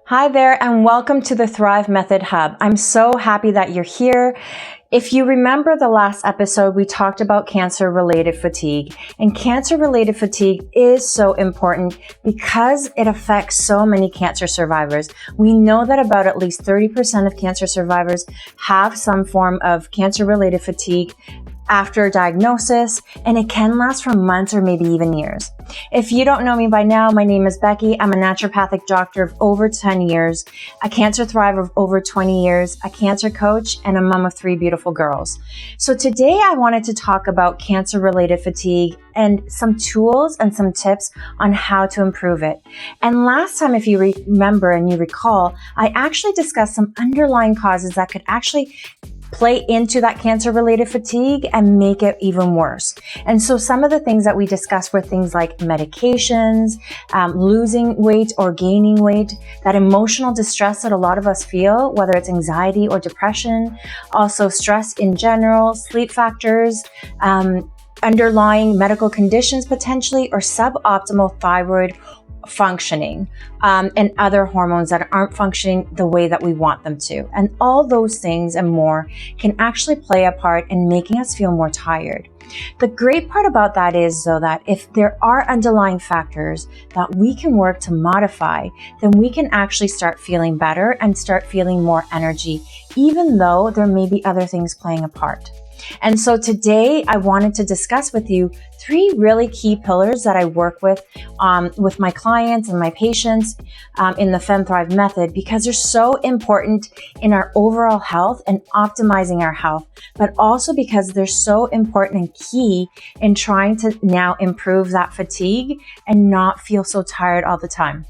Hi there, and welcome to the Thrive Method Hub. I'm so happy that you're here. If you remember the last episode, we talked about cancer-related fatigue, and cancer-related fatigue is so important because it affects so many cancer survivors. We know that about at least 30% of cancer survivors have some form of cancer-related fatigue after diagnosis, and it can last for months or maybe even years. If you don't know me by now, my name is Becky. I'm a naturopathic doctor of over 10 years, a cancer thriver of over 20 years, a cancer coach, and a mom of 3 beautiful girls. So today I wanted to talk about cancer-related fatigue and some tools and some tips on how to improve it. And last time, if you remember and you recall, I actually discussed some underlying causes that could actually play into that cancer-related fatigue and make it even worse. And so some of the things that we discussed were things like medications, losing weight or gaining weight, that emotional distress that a lot of us feel, whether it's anxiety or depression, also stress in general, sleep factors, underlying medical conditions potentially, or suboptimal thyroid functioning, and other hormones that aren't functioning the way that we want them to. And all those things and more can actually play a part in making us feel more tired. The great part about that is, though, that if there are underlying factors that we can work to modify, then we can actually start feeling better and start feeling more energy, even though there may be other things playing a part. And so today I wanted to discuss with you 3 really key pillars that I work with my clients and my patients in the Fem Thrive method, because they're so important in our overall health and optimizing our health, but also because they're so important and key in trying to now improve that fatigue and not feel so tired all the time.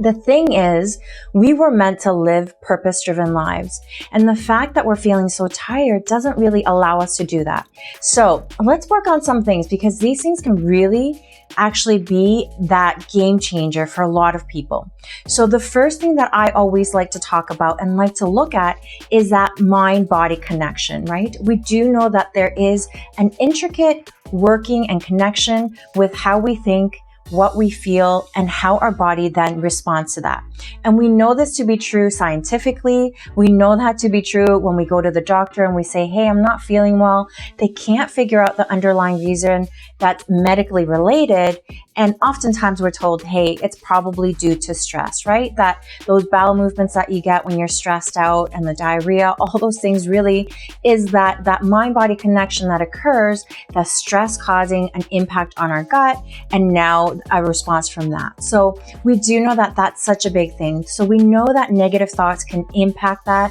The thing is, we were meant to live purpose-driven lives, and the fact that we're feeling so tired doesn't really allow us to do that. So let's work on some things, because these things can really actually be that game changer for a lot of people. So the first thing that I always like to talk about and like to look at is that mind-body connection, right? We do know that there is an intricate working and connection with how we think, what we feel, and how our body then responds to that. And we know this to be true scientifically. We know that to be true when we go to the doctor and we say, hey, I'm not feeling well. They can't figure out the underlying reason that's medically related. And oftentimes we're told, hey, it's probably due to stress, right? That those bowel movements that you get when you're stressed out and the diarrhea, all those things really is that mind-body connection that occurs, the stress causing an impact on our gut, and now a response from that. So we do know that that's such a big thing. So we know that negative thoughts can impact that.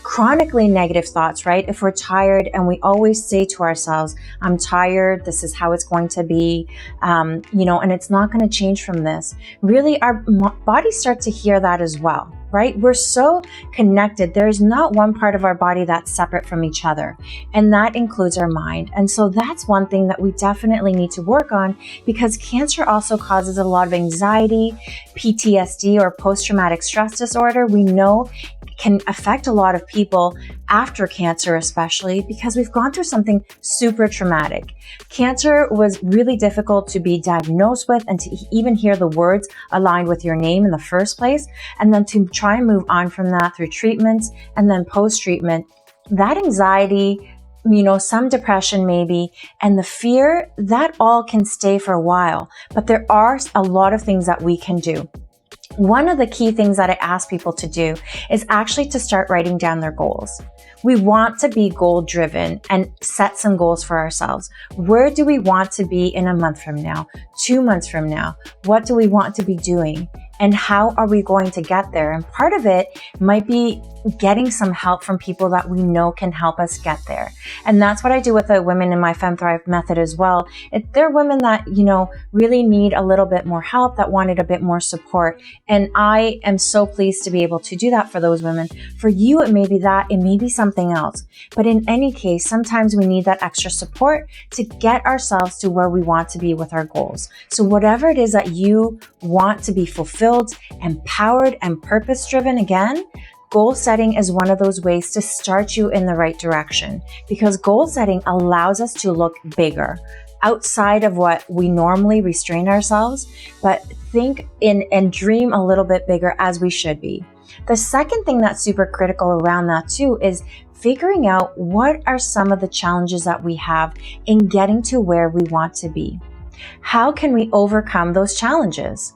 Chronically negative thoughts, right? If we're tired and we always say to ourselves, I'm tired, this is how it's going to be, and it's not going to change from this. Really, our bodies start to hear that as well, right? We're so connected. There is not one part of our body that's separate from each other, and that includes our mind. And so that's one thing that we definitely need to work on, because cancer also causes a lot of anxiety, PTSD, or post-traumatic stress disorder. We know can affect a lot of people after cancer, especially because we've gone through something super traumatic. Cancer was really difficult to be diagnosed with and to even hear the words aligned with your name in the first place, and then to try and move on from that through treatments and then post-treatment. That anxiety, some depression maybe, and the fear, that all can stay for a while, but there are a lot of things that we can do. One of the key things that I ask people to do is actually to start writing down their goals. We want to be goal-driven and set some goals for ourselves. Where do we want to be in a month from now, 2 months from now? What do we want to be doing? And how are we going to get there? And part of it might be getting some help from people that we know can help us get there. And that's what I do with the women in my Fem Thrive method as well. They're women that, really need a little bit more help, that wanted a bit more support. And I am so pleased to be able to do that for those women. For you, it may be that, it may be something else. But in any case, sometimes we need that extra support to get ourselves to where we want to be with our goals. So whatever it is that you want to be fulfilled, empowered, and purpose-driven, again, goal setting is one of those ways to start you in the right direction, because goal setting allows us to look bigger, outside of what we normally restrain ourselves, but think in and dream a little bit bigger, as we should be. The second thing that's super critical around that too is figuring out what are some of the challenges that we have in getting to where we want to be. How can we overcome those challenges?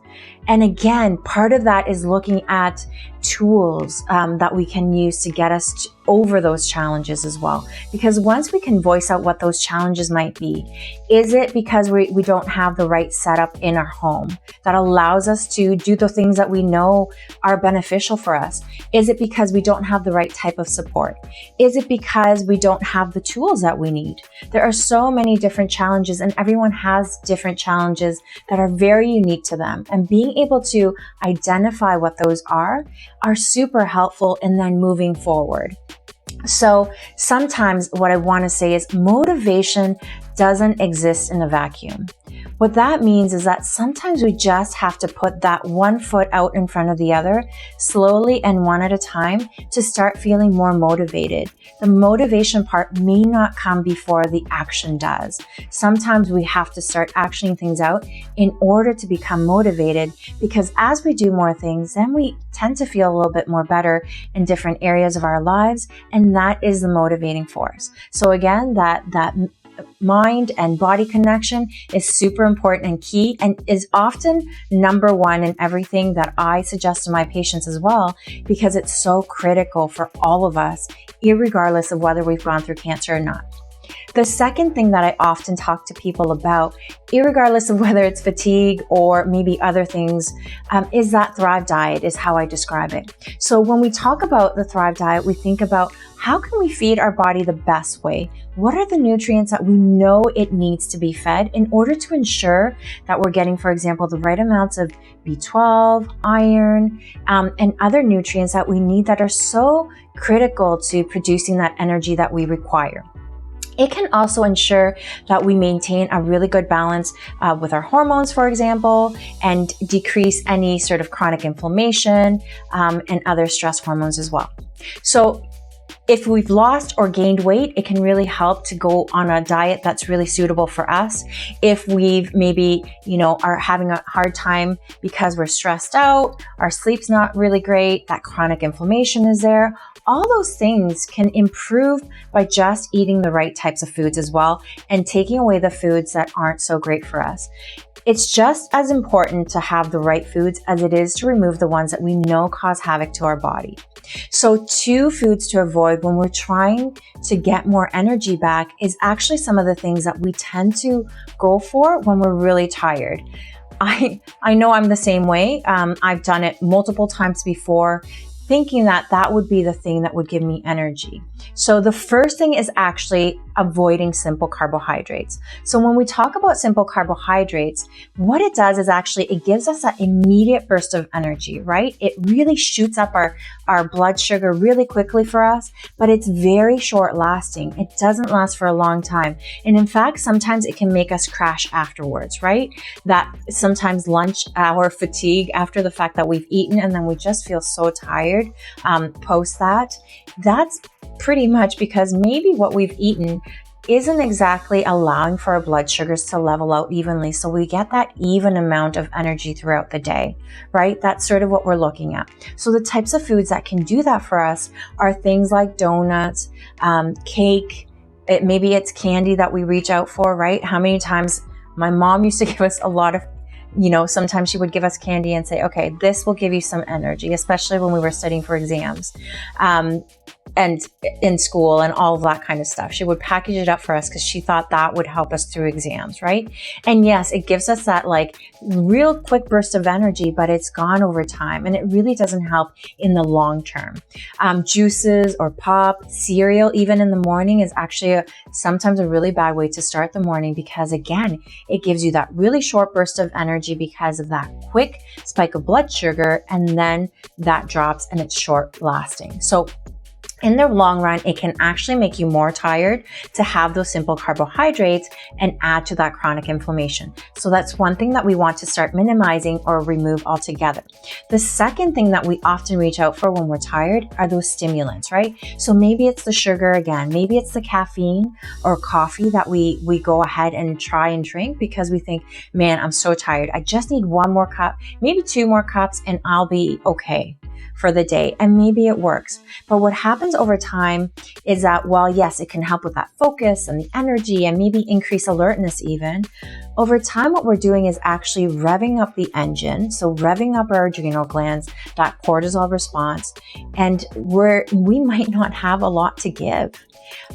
And again, part of that is looking at tools that we can use to get us over those challenges as well. Because once we can voice out what those challenges might be, is it because we don't have the right setup in our home that allows us to do the things that we know are beneficial for us? Is it because we don't have the right type of support? Is it because we don't have the tools that we need? There are so many different challenges, and everyone has different challenges that are very unique to them. And being able to identify what those are super helpful in then moving forward. So sometimes what I want to say is motivation doesn't exist in a vacuum. What that means is that sometimes we just have to put that one foot out in front of the other, slowly and one at a time, to start feeling more motivated. The motivation part may not come before the action does. Sometimes we have to start actioning things out in order to become motivated, because as we do more things, then we tend to feel a little bit more better in different areas of our lives, and that is the motivating force. So again, that mind and body connection is super important and key, and is often number one in everything that I suggest to my patients as well, because it's so critical for all of us, irregardless of whether we've gone through cancer or not. The second thing that I often talk to people about, irregardless of whether it's fatigue or maybe other things, is that Thrive diet, is how I describe it. So when we talk about the Thrive diet, we think about how can we feed our body the best way? What are the nutrients that we know it needs to be fed in order to ensure that we're getting, for example, the right amounts of B12, iron, and other nutrients that we need that are so critical to producing that energy that we require. It can also ensure that we maintain a really good balance with our hormones, for example, and decrease any sort of chronic inflammation and other stress hormones as well. So if we've lost or gained weight, it can really help to go on a diet that's really suitable for us. If we've maybe, are having a hard time because we're stressed out, our sleep's not really great, that chronic inflammation is there, all those things can improve by just eating the right types of foods as well, and taking away the foods that aren't so great for us. It's just as important to have the right foods as it is to remove the ones that we know cause havoc to our body. So 2 foods to avoid when we're trying to get more energy back is actually some of the things that we tend to go for when we're really tired. I know I'm the same way. I've done it multiple times before, thinking that that would be the thing that would give me energy. So the first thing is actually avoiding simple carbohydrates. So when we talk about simple carbohydrates, what it does is actually it gives us that immediate burst of energy, right? It really shoots up our blood sugar really quickly for us, but it's very short lasting. It doesn't last for a long time. And in fact, sometimes it can make us crash afterwards, right? That sometimes lunch hour fatigue after the fact that we've eaten, and then we just feel so tired post that. That's pretty much because maybe what we've eaten isn't exactly allowing for our blood sugars to level out evenly, so we get that even amount of energy throughout the day, right? That's sort of what we're looking at. So the types of foods that can do that for us are things like donuts, cake, maybe it's candy that we reach out for, right? How many times my mom used to give us a lot of, sometimes she would give us candy and say, okay, this will give you some energy, especially when we were studying for exams. And in school and all of that kind of stuff. She would package it up for us because she thought that would help us through exams, right? And yes, it gives us that real quick burst of energy, but it's gone over time and it really doesn't help in the long term. Juices or pop, cereal, even in the morning is actually sometimes a really bad way to start the morning, because again, it gives you that really short burst of energy because of that quick spike of blood sugar, and then that drops and it's short lasting. So in the long run, it can actually make you more tired to have those simple carbohydrates and add to that chronic inflammation. So that's one thing that we want to start minimizing or remove altogether. The second thing that we often reach out for when we're tired are those stimulants, right? So maybe it's the sugar again, maybe it's the caffeine or coffee that we go ahead and try and drink because we think, man, I'm so tired. I just need one more cup, maybe 2 more cups, and I'll be okay for the day. And maybe it works. But what happens over time is that while yes, it can help with that focus and the energy and maybe increase alertness even, over time what we're doing is actually revving up the engine. So revving up our adrenal glands, that cortisol response, and we might not have a lot to give.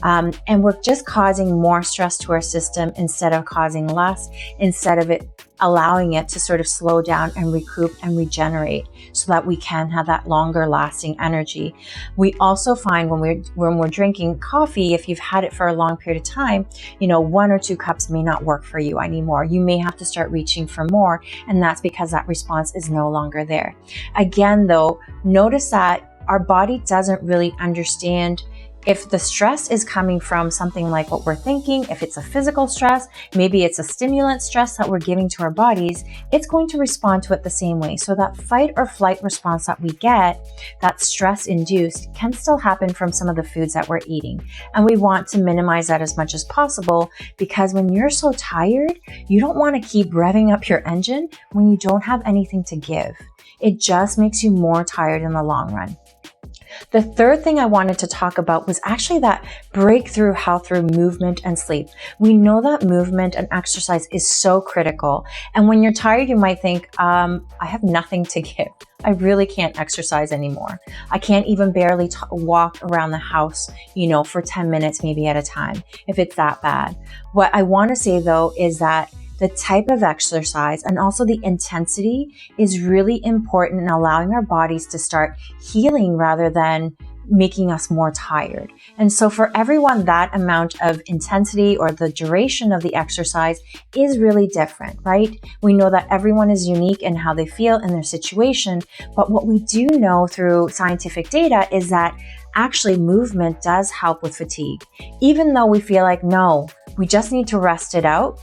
And we're just causing more stress to our system instead of causing less, instead of it allowing it to sort of slow down and recoup and regenerate so that we can have that longer lasting energy. We also find when we're drinking coffee, if you've had it for a long period of time, 1 or 2 cups may not work for you anymore. You may have to start reaching for more, and that's because that response is no longer there. Again, though, notice that our body doesn't really understand if the stress is coming from something like what we're thinking. If it's a physical stress, maybe it's a stimulant stress that we're giving to our bodies, it's going to respond to it the same way. So that fight or flight response that we get, that stress induced, can still happen from some of the foods that we're eating. And we want to minimize that as much as possible, because when you're so tired, you don't want to keep revving up your engine when you don't have anything to give. It just makes you more tired in the long run. The third thing I wanted to talk about was actually that breakthrough health through movement and sleep. We know that movement and exercise is so critical. And when you're tired, you might think, I have nothing to give. I really can't exercise anymore. I can't even barely walk around the house, for 10 minutes maybe at a time, if it's that bad. What I want to say though is that the type of exercise and also the intensity is really important in allowing our bodies to start healing rather than making us more tired. And so for everyone, that amount of intensity or the duration of the exercise is really different, right? We know that everyone is unique in how they feel in their situation, but what we do know through scientific data is that actually movement does help with fatigue. Even though we feel like, no, we just need to rest it out,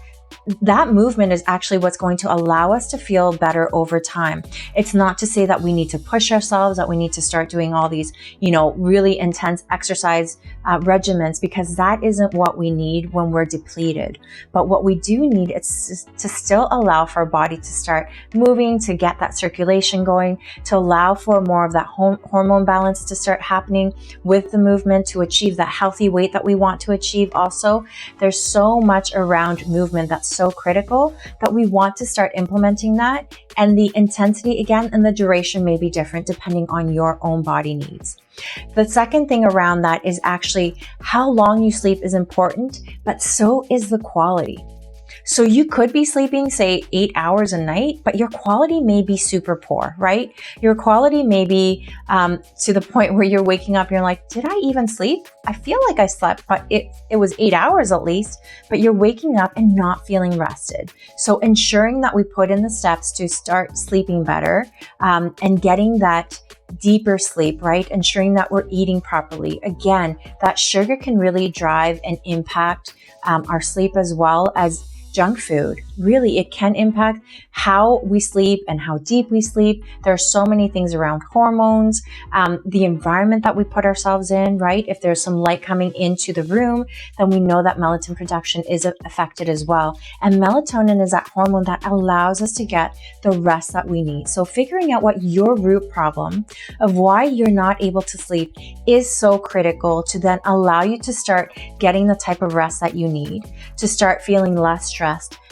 that movement is actually what's going to allow us to feel better over time. It's not to say that we need to push ourselves, that we need to start doing all these, really intense exercise regimens, because that isn't what we need when we're depleted. But what we do need is to still allow for our body to start moving, to get that circulation going, to allow for more of that hormone balance to start happening with the movement, to achieve that healthy weight that we want to achieve also. There's so much around movement that's so critical that we want to start implementing that. And the intensity again and the duration may be different depending on your own body needs. The second thing around that is actually how long you sleep is important, but so is the quality. So you could be sleeping, say, 8 hours a night, but your quality may be super poor, right? Your quality may be to the point where you're waking up, you're like, did I even sleep? I feel like I slept, but it was 8 hours at least, but you're waking up and not feeling rested. So ensuring that we put in the steps to start sleeping better and getting that deeper sleep, right? Ensuring that we're eating properly. Again, that sugar can really drive and impact our sleep as well as junk food. Really, it can impact how we sleep and how deep we sleep. There are so many things around hormones, the environment that we put ourselves in, right? If there's some light coming into the room, then we know that melatonin production is affected as well. And melatonin is that hormone that allows us to get the rest that we need. So figuring out what your root problem of why you're not able to sleep is so critical to then allow you to start getting the type of rest that you need, to start feeling less stressed,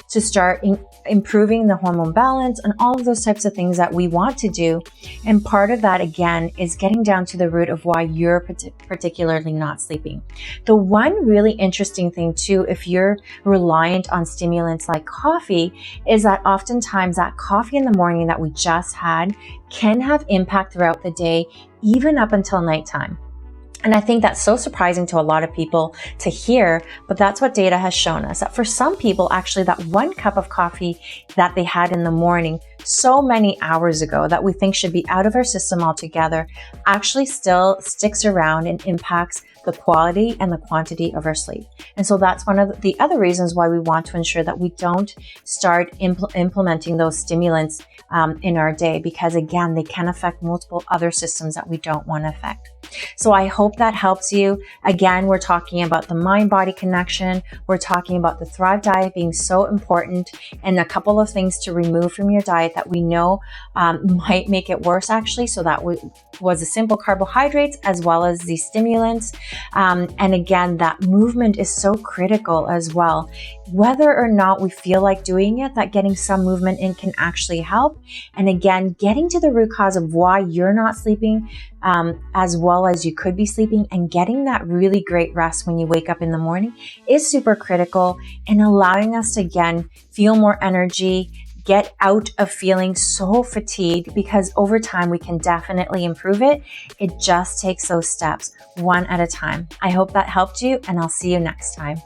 to start improving the hormone balance and all of those types of things that we want to do. And part of that, again, is getting down to the root of why you're particularly not sleeping. The one really interesting thing too, if you're reliant on stimulants like coffee, is that oftentimes that coffee in the morning that we just had can have impact throughout the day, even up until nighttime. And I think that's so surprising to a lot of people to hear, but that's what data has shown us, that for some people, actually that 1 cup of coffee that they had in the morning so many hours ago that we think should be out of our system altogether actually still sticks around and impacts the quality and the quantity of our sleep. And so that's one of the other reasons why we want to ensure that we don't start implementing those stimulants in our day, because again, they can affect multiple other systems that we don't want to affect. So I hope that helps you. Again, we're talking about the mind-body connection. We're talking about the Thrive diet being so important, and a couple of things to remove from your diet that we know might make it worse actually. So that was the simple carbohydrates as well as the stimulants. And again, that movement is so critical as well. Whether or not we feel like doing it, that getting some movement in can actually help. And again, getting to the root cause of why you're not sleeping as well as you could be sleeping, and getting that really great rest when you wake up in the morning is super critical, and allowing us to again feel more energy, get out of feeling so fatigued, because over time we can definitely improve it. It just takes those steps one at a time. I hope that helped you, and I'll see you next time.